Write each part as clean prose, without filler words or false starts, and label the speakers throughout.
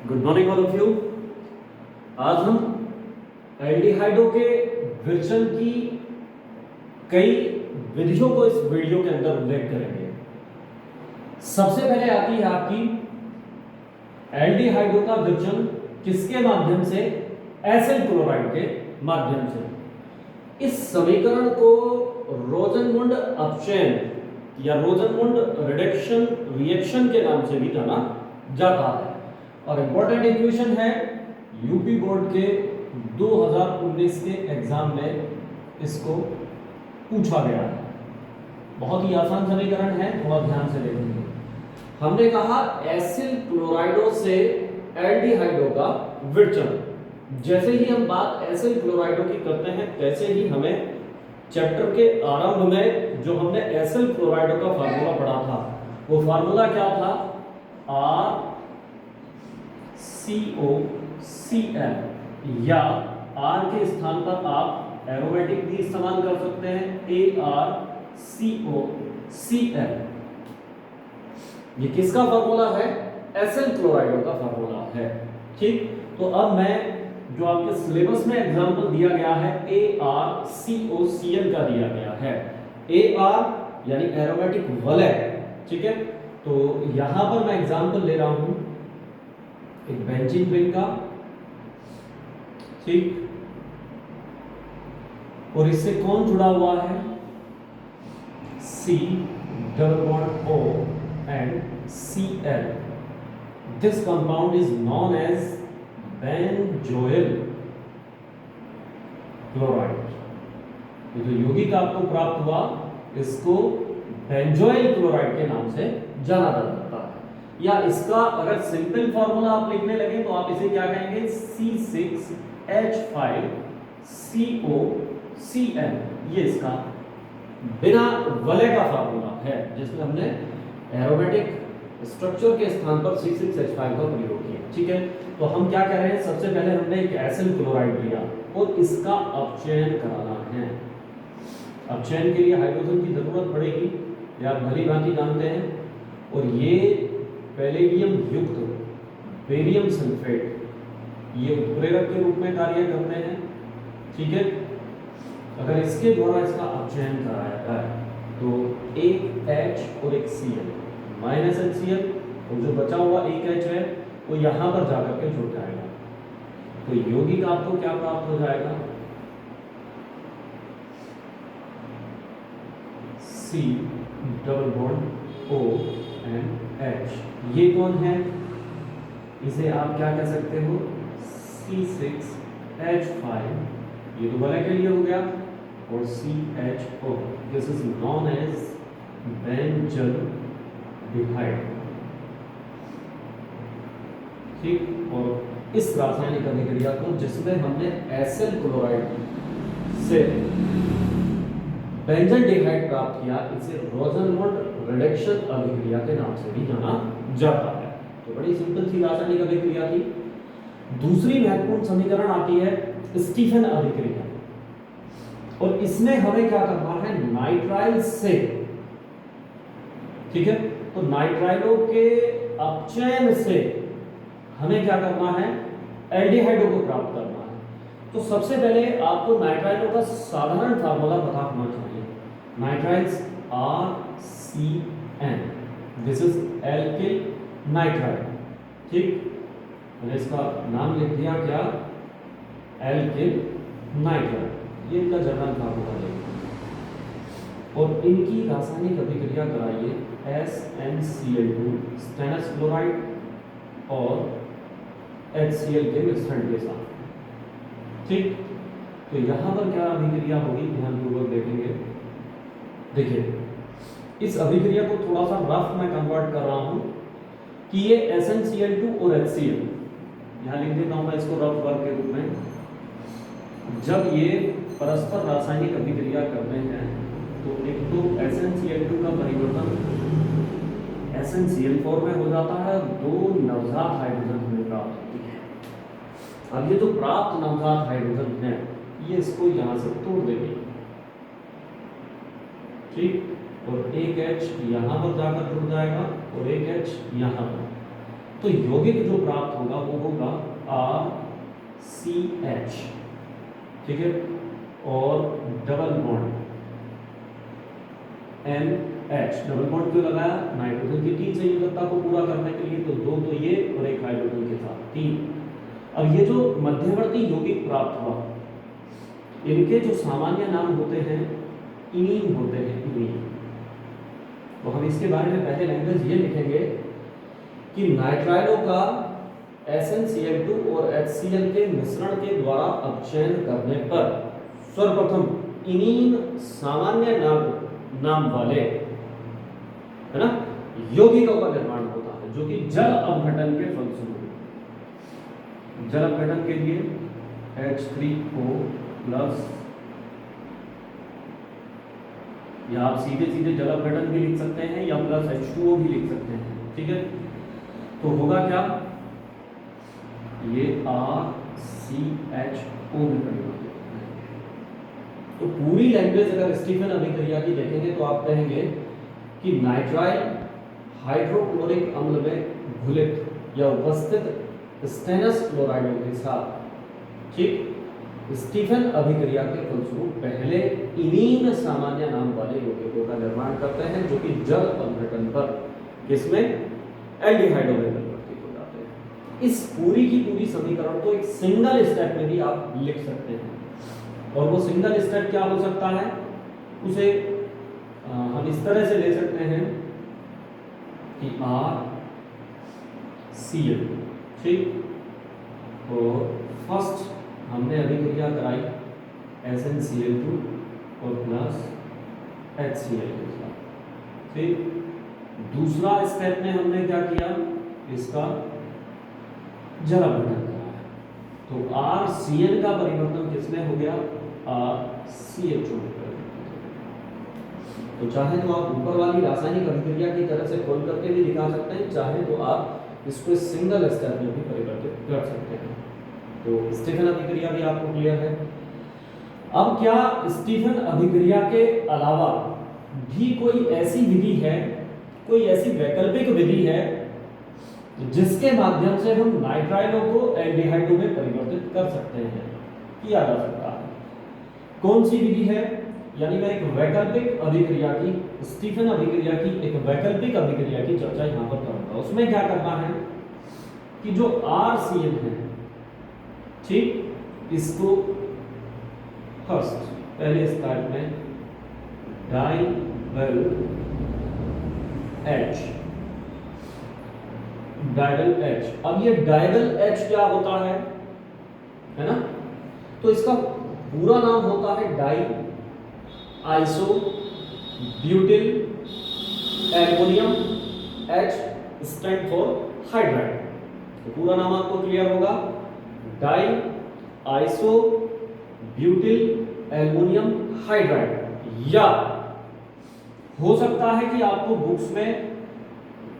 Speaker 1: Good morning all of you. आज हम एल्डिहाइडों के विरचन की कई विधियों को इस वीडियो के अंदर उल्लेख करेंगे। सबसे पहले आती है आपकी एल्डिहाइडों का विरचन किसके माध्यम से? एसिल क्लोराइड के माध्यम से। इस समीकरण को रोजनमुंड अपचयन या रोजनमुंड रिडक्शन रिएक्शन के नाम से भी जाना जाता है और इंपॉर्टेंट इक्वेशन है। यूपी बोर्ड के 2019 के एग्जाम में इसको पूछा गया है। बहुत ही आसान समीकरण है, थोड़ा ध्यान से देखेंगे। हमने कहा एसिल क्लोराइडों से एल्डिहाइडों का विरचन। जैसे ही हम बात एसिल क्लोराइडों की करते हैं वैसे ही हमें चैप्टर के आरंभ में जो हमने एसिल क्लोराइडों का फार्मूला पढ़ा था वो फार्मूला क्या था? RCOCl या R के स्थान पर आप एरोमेटिक भी इस्तेमाल कर सकते हैं ArCOCl। ये किसका फार्मूला है? एसिल क्लोराइडों का फार्मूला है। ठीक, तो अब मैं जो आपके सिलेबस में एग्जांपल दिया गया है ArCOCl का दिया गया है। AR यानी एरोमेटिक वलय, ठीक है। तो यहां पर मैं एग्जांपल ले रहा हूं एक बेंजीन रिंग का, ठीक, और इससे कौन जुड़ा हुआ है? C double bond O and Cl. This compound is known as benzoyl chloride. ये जो यौगिक आपको प्राप्त हुआ इसको बेंजोइल क्लोराइड के नाम से जाना जाता है। या इसका अगर सिंपल फॉर्मूला आप लिखने लगे तो आप इसे क्या कहेंगे? C6H5COCl। ये इसका बिना वलय का फार्मूला है जिसमें हमने एरोमेटिक स्ट्रक्चर के स्थान पर C6H5 का प्रयोग किया। ठीक है, तो हम क्या कह रहे हैं? सबसे पहले हमने एक एसिल क्लोराइड लिया और इसका अपचयन कराना है। अपचयन के लिए हाइड्रोजन की जरूरत पड़ेगी, ये आप भली भांति जानते हैं। और ये पैलेडियम युक्त बेरियम सल्फेट ये उत्प्रेरक के रूप में कार्य करते हैं। ठीक है, अगर इसके द्वारा इसका अपचयन कराया जाए तो एक H और एक Cl माइनस HCl और जो बचा हुआ एक H है वो यहां पर जाकर के जुड़ जाएगा। तो यौगिक आपको क्या प्राप्त हो जाएगा? C double bond O and H। ये कौन है? इसे आप क्या कह सकते हो? C6H5, ये तो वलय के लिए हो गया, और CHO। This is known as benzaldehyde. ठीक, और इस रासायनिक अभिक्रिया को जिसमें हमने एसिल क्लोराइड से बेंजल्डिहाइड प्राप्त किया इसे रोजनमुंड रिडक्शन अभिक्रिया के नाम से भी जाना जाता है। तो बड़ी सिंपल सी रासायनिक अभिक्रिया थी। दूसरी महत्वपूर्ण समीकरण आती है स्टीफन अभिक्रिया और इसमें हमें क्या करना है? नाइट्राइल से, ठीक है, तो नाइट्राइलों के अपचयन से हमें क्या करना है? एल्डिहाइडों को प्राप्त करना है। तो सबसे पहले आपको नाइट्राइलों का साधारण फार्मूला पता होना चाहिए। Nitriles RCN, this is alkyl nitrile. ठीक, मैंने इसका नाम लिख दिया क्या? Alkyl nitrile. ये इनका जनरल फार्मूला है और इनकी रासायनिक अभिक्रिया कराइए SnCl2 स्टेनस क्लोराइड और HCl के मिश्रण के साथ। ठीक, तो यहां पर क्या अभिक्रिया होगी? ध्यानपूर्वक देखेंगे। देखिए, इस अभिक्रिया को थोड़ा सा रफ में कन्वर्ट कर रहा हूं कि ये SnCl2 और HCl, यहां लिख देता हूं मैं इसको रफ वर्क के रूप में। जब ये परस्पर रासायनिक अभिक्रिया करते हैं तो एक तो SnCl2 का परिवर्तन SnCl4 में हो जाता है, दो नवजात हाइड्रोजन हमें प्राप्त होती है। अब ये जो प्राप्त नवजात हाइड्रोजन है ये इसको यहां से तोड़ देंगे। ठीक, और एक H यहां पर जाकर जुड़ जाएगा और एक H यहां पर। तो यौगिक जो प्राप्त होगा वो होगा RCH, ठीक है, और double bond NH। Double bond क्यों लगाया? नाइट्रोजन की 3 संयोजकता को पूरा करने के लिए, तो 2 तो ये और एक हाइड्रोजन के साथ 3। अब ये जो मध्यवर्ती यौगिक प्राप्त हुआ, इनके जो सामान्य नाम होते हैं इनीन होते हैं, इनीन। तो हम इसके बारे में पहले लैंग्वेज ये लिखेंगे कि नाइट्राइलो का SnCl2 और HCl के मिश्रण के द्वारा अपचयन करने पर सर्वप्रथम इनीन सामान्य नाम वाले, है ना, यौगिकों का निर्माण होता है, जो कि जल अपघटन के फलस्वरूप, जल अपघटन के लिए H3O+, या आप सीधे सीधे जल अपघटन भी लिख सकते हैं या प्लस H2O भी लिख सकते हैं, ठीक है। तो होगा क्या, ये RCHO में परिवर्तित होता है। तो पूरी लैंग्वेज अगर स्टीफन अभिक्रिया की देखेंगे तो आप कहेंगे कि नाइट्राइल हाइड्रोक्लोरिक अम्ल में घुलित या उपस्थित स्टेनस क्लोराइडों के साथ, ठीक, स्टीफन अभिक्रिया के फलस्वरूप पहले इनीन सामान्य नाम वाले यौगिकों का निर्माण करते हैं, जो कि जल अपघटन पर किसमें एल्डिहाइडों में परिवर्तित हो जाते हैं। इस पूरी की पूरी समीकरण को एक सिंगल स्टेप में भी आप लिख सकते हैं, और वो सिंगल स्टेप क्या हो सकता है, उसे हम इस तरह से ले सकते हैं कि RCl, ठीक, तो फर्स्ट हमने अभिक्रिया कराई SnCl2 और प्लस HCl के साथ, ठीक। दूसरा स्टेप में हमने क्या किया, इसका जल अपघटन कराया, तो RCl का परिवर्तन किसमें हो गया, RCHO में परिवर्तित हो गया। तो चाहे तो आप ऊपर वाली रासायनिक अभिक्रिया की तरह से खोल करके भी दिखा सकते हैं, चाहे तो आप इसको सिंगल स्टेप में भी परिवर्तित कर सकते हैं। तो स्टीफन अभिक्रिया भी आपको क्लियर है। अब क्या स्टीफन अभिक्रिया के अलावा भी कोई ऐसी विधि है, कोई ऐसी वैकल्पिक विधि है जिसके माध्यम से हम नाइट्राइलों को एल्डिहाइडों में परिवर्तित कर सकते हैं, किया जा सकता है? कौन सी विधि है? यानी मैं एक वैकल्पिक अभिक्रिया की, स्टीफन अभिक्रिया की एक वैकल्पिक अभिक्रिया की चर्चा यहां पर करूंगा। उसमें क्या करना है कि जो RCl है, ठीक, इसको फर्स्ट पहले स्टार्ट में डाइवेल H, डाइवेल H। अब ये डाइवेल H क्या होता है ना, तो इसका पूरा नाम होता है di iso butyl aluminium, H stand for hydride. तो पूरा नाम आपको क्लियर होगा, di iso butyl aluminium hydride. या हो सकता है कि आपको बुक्स में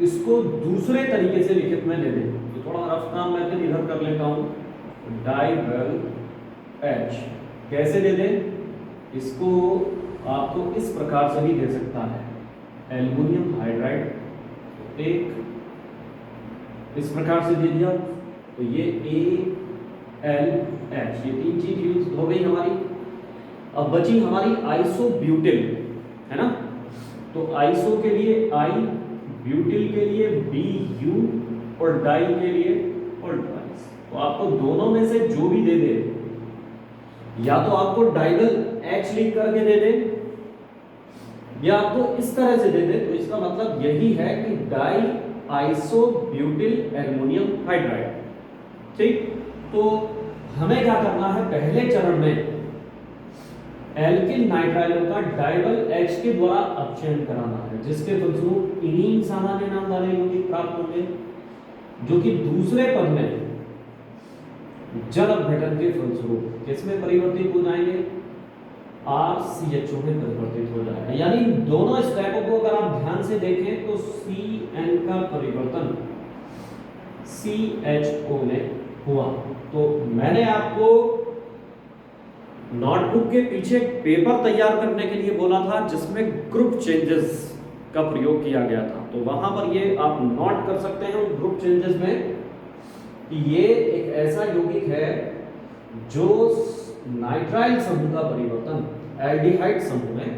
Speaker 1: इसको दूसरे तरीके से लिखित में दे दें, तो थोड़ा रफ काम मैं इधर कर लेता हूं, डाइवेल H कैसे दे दें, इसको आपको इस प्रकार से भी दे सकता है, एल्युमिनियम हाइड्राइड, एक इस प्रकार से दे दिया, तो ये ALH, ये 3 चीज यूज हो गई हमारी। अब बची हमारी आइसोब्यूटिल, है ना, तो आइसो के लिए I, ब्यूटिल के लिए BU और डाई के लिए और ट्वाइस। तो आपको दोनों में से जो भी दे दे, या तो आपको डाइवेल H लिख करके दे दे, या आपको इस तरह से दे दे, तो इसका मतलब यही है कि di iso butyl aluminium hydride, ठीक। तो हमें क्या करना है, पहले चरण में एल्किल नाइट्राइलों का डाइवेल H के द्वारा अपचयन कराना है, जिसके फलस्वरूप इनीन सामान्य नाम वाले यौगिक प्राप्त होंगे, जो कि दूसरे पद में जल अपघटन के फलस्वरूप किसमें परिवर्तित हो जाएंगे, RCHO में परिवर्तित हो जाएगा। यानी दोनों स्टेपों को अगर आप ध्यान से देखें तो CN का परिवर्तन CHO में हुआ। तो मैंने आपको नोटबुक के पीछे पेपर तैयार करने के लिए बोला था, जिसमें ग्रुप चेंजेस का प्रयोग किया गया था। तो वहां पर ये आप नोट कर सकते हैं उन ग्रुप चेंजेस में कि ये एक ऐसा यौगिक है जो नाइट्राइल समूह का परिवर्तन एल्डिहाइड समूह में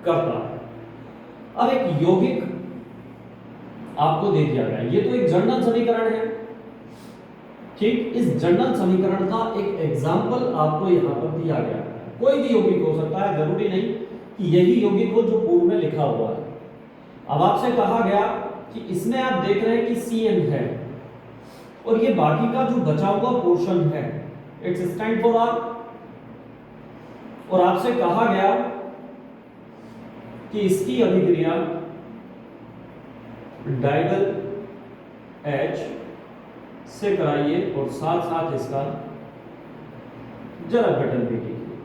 Speaker 1: करता है। अब एक यौगिक आपको दे दिया गया, ये तो एक जर्नल समीकरण है, ठीक। इस जर्नल समीकरण का एक एग्जाम्पल आपको यहां पर दिया गया है। कोई भी यौगिक हो सकता है, जरूरी नहीं कि यही यौगिक हो जो पूर्व में लिखा हुआ है। अब आपसे कहा गया कि इसमें आप देख रहे हैं कि CN है और ये बाकी का जो बचा हुआ पोर्शन है इट्स स्टैंड फॉर R, और आपसे कहा गया कि इसकी अभिक्रिया डाइगल H से कराइए और साथ साथ इसका जरा घटन भी कीजिए।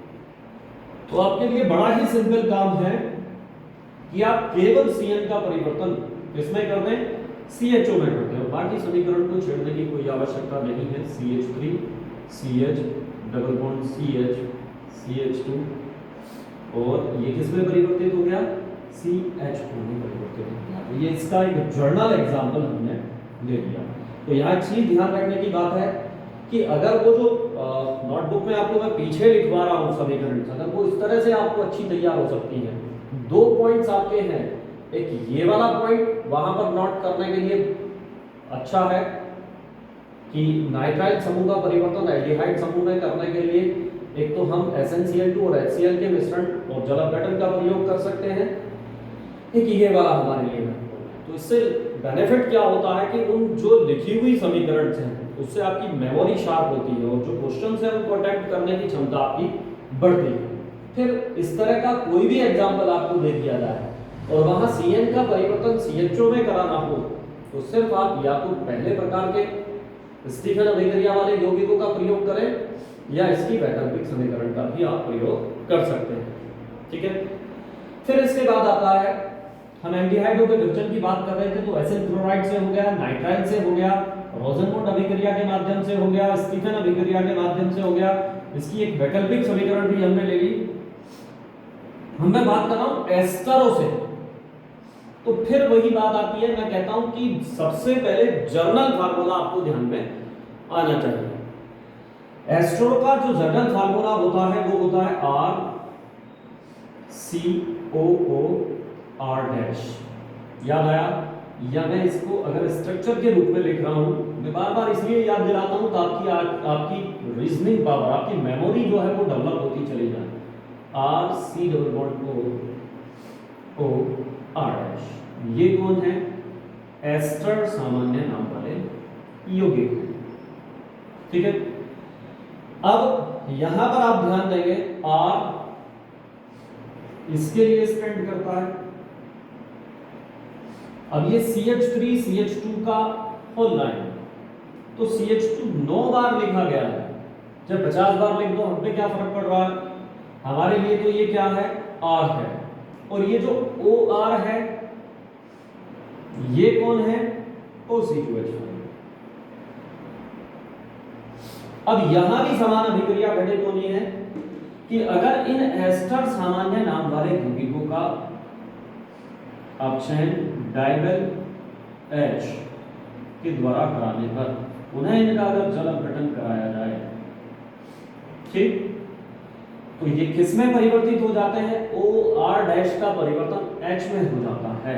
Speaker 1: तो आपके लिए बड़ा ही सिंपल काम है कि आप केवल CN का परिवर्तन किसमें कर दें, CHO में करते हैं, बाकी समीकरण को छेड़ने की कोई आवश्यकता नहीं है। CH3 CH double bond CH CH2 और ये किसमें परिवर्तित हो गया, CH2 में परिवर्तित हो गया। ये इसका एक जर्नल एग्जांपल हमने ले लिया। तो यहाँ एक चीज ध्यान रखने की बात है कि अगर वो जो नोटबुक में आपको मैं पीछे लिखवा रहा हूँ समीकरण, अगर वो इस तरह से आपको अच्छी तैयार हो सकती है, 2 पॉइंट्स आपके हैं, एक ये वाला पॉइंट वहां पर नोट करने के लिए अच्छा है कि नाइट्राइल समूह का परिवर्तन एल्डिहाइड समूह में करने के लिए एक तो हम SnCl2 और HCl के मिश्रण और जल अपघटन का प्रयोग कर सकते हैं, एक ये वाला हमारे लिए है। तो इससे बेनिफिट क्या होता है कि उन जो लिखी हुई समीकरण हैं उससे आपकी मेमोरी शार्प होती है और जो क्वेश्चन है उनको अटेम्प्ट करने की क्षमता आपकी बढ़ती है। फिर इस तरह का कोई भी एग्जाम्पल आपको दे दिया जाए और वहां CN का परिवर्तन CHO में कराना हो तो सिर्फ आप या तो पहले प्रकार के स्टीफन अभिक्रिया वाले यौगिकों का प्रयोग करें या इसकी वैकल्पिक समीकरण का भी आप प्रयोग कर सकते हैं, ठीक है। फिर इसके बाद आता है, हम एल्डिहाइडों के विभाजन की बात कर रहे थे, तो एसिड क्लोराइड से हो गया, नाइट्राइल से हो गया, रोसेनबॉन्ड अभिक्रिया के माध्यम से हो गया, स्टीफन अभिक्रिया के माध्यम से हो गया, इसकी एक वैकल्पिक समीकरण भी हमने ले ली। हम मैं बात कर रहा हूं एस्टरों से, तो फिर वही बात आती है, मैं कहता हूं कि सबसे पहले जर्नल फार्मूला आपको ध्यान में आना चाहिए। एस्टरो का जो जर्नल फार्मूला होता है वो होता है RCOOR'। याद आया? या मैं इसको अगर स्ट्रक्चर के रूप में लिख रहा हूं, मैं बार बार इसलिए याद दिलाता हूं ताकि आपकी रीजनिंग पावर, आपकी मेमोरी जो है वो डेवलप होती चली जाए। RCOOR', ये कौन है? एस्टर सामान्य नाम वाले यौगिक, ठीक है। अब यहां पर आप ध्यान देंगे R इसके लिए स्टैंड करता है। अब ये CH3 CH2 का होल लाइन, तो CH2 9 बार लिखा गया है, जब 50 बार लिख दो हम पे क्या फर्क पड़ रहा है? हमारे लिए तो ये क्या है? R है, और ये जो OR है ये कौन है? OC2H5। अब यहां भी समान अभिक्रिया घटित होनी है कि अगर इन एस्टर सामान्य नाम वाले यौगिकों का अपचयन डाइगल H के द्वारा कराने पर उन्हें इनका अगर जल अपघटन कराया जाए, ठीक, तो ये किसमें परिवर्तित हो जाते हैं? OR' का परिवर्तन H में हो जाता है,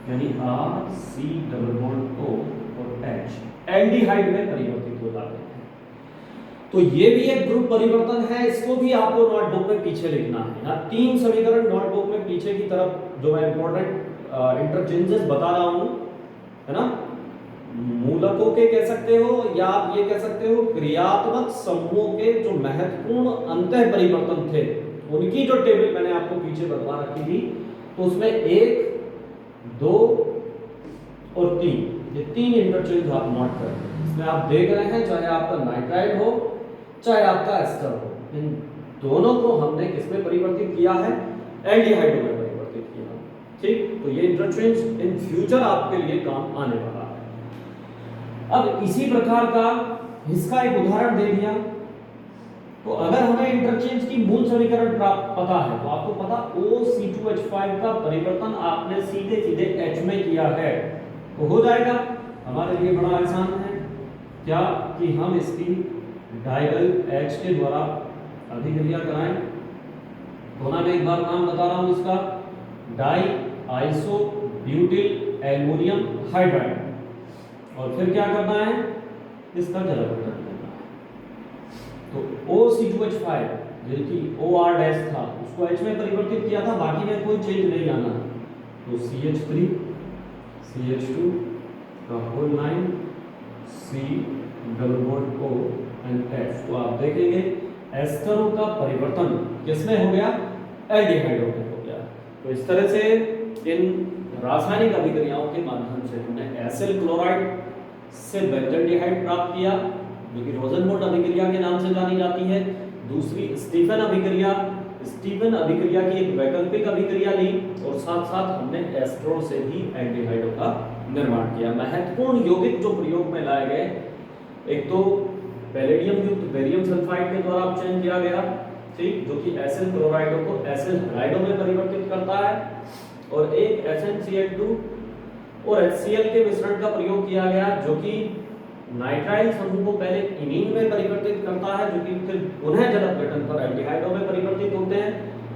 Speaker 1: यानी RC'(O) और H एल्डिहाइड में परिवर्तित हो जाते हैं। तो ये भी एक ग्रुप परिवर्तन है, इसको भी आपको नोटबुक में पीछे लिखना है। यहाँ 3 समीकरण नोटबुक में पीछे की तरफ जो मैं इंपॉर्टेंट इंटरचेंजेस बता रहा हूं, है ना, मूलकों के कह सकते हो या आप ये कह सकते हो क्रियात्मक समूहों के जो महत्वपूर्ण अंतः परिवर्तन थे उनकी जो टेबल मैंने आपको पीछे बता रखी थी, तो उसमें 1, 2 और 3, ये 3 इंटरचेंज आप नोट करें। इसमें आप देख रहे हैं चाहे आपका नाइट्राइल हो चाहे आपका एस्टर हो, इन दोनों को हमने किसमें परिवर्तित किया है? एल्डिहाइड में परिवर्तित किया, ठीक। तो ये इंटरचेंज इन फ्यूचर आपके लिए काम आने वाला है। अब इसी प्रकार का इसका एक उदाहरण दे दिया तो अगर हमें इंटरचेंज की मूल समीकरण प्राप्त पता है तो आपको पता OC2H5 का परिवर्तन आपने सीधे सीधे H में किया है तो हो जाएगा। हमारे लिए बड़ा आसान है क्या कि हम इसकी डायगल H के द्वारा अभिक्रिया कराएं। तो ना मैं एक बार नाम बता रहा हूं इसका, di iso butyl aluminium hydride, और फिर क्या करना है, इसका जल अपघटन करना है। तो OC2H5 जो कि OR डैश था उसको H में परिवर्तित किया था, बाकी में कोई चेंज नहीं आना। तो CH3 CH2 का whole 9 C double bond O and F। तो आप देखेंगे एस्टरों का परिवर्तन किसमें हो गया, एल्डिहाइडों में हो गया। तो इस तरह से इन रासायनिक अभिक्रियाओं के माध्यम से हमने एसिल क्लोराइड से बेंजल्डिहाइड प्राप्त किया जो कि रोजनवुड अभिक्रिया के नाम से जानी जाती है। दूसरी स्टीफन अभिक्रिया, स्टीफन अभिक्रिया की एक वैकल्पिक अभिक्रिया ली और साथ साथ हमने एस्ट्रो से भी एल्डिहाइडों का निर्माण किया। महत्वपूर्ण यौगिक जो प्रयोग में लाए गए, एक तो पैलेडियम युक्त बेरियम सल्फाइड के द्वारा अपचयन किया गया, ठीक, जो कि एसिल क्लोराइडों को एसिल हाइड्राइडों में परिवर्तित करता है, और एक SnCl2 और HCl के मिश्रण का प्रयोग किया गया जो कि नाइट्राइल समूह को पहले इमीन में परिवर्तित करता है जो कि फिर पुनः जल अपघटन पर एल्डिहाइडों में परिवर्तित होते हैं,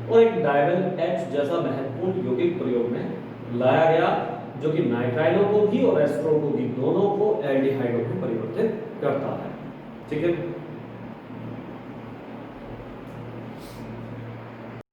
Speaker 1: और एक डायबल H जैसा महत्वपूर्ण यौगिक प्रयोग में लाया गया जो कि नाइट्राइलों को भी और एस्ट्रो को भी दोनों को एल्डिहाइडों में परिवर्तित करता है। ठीक है।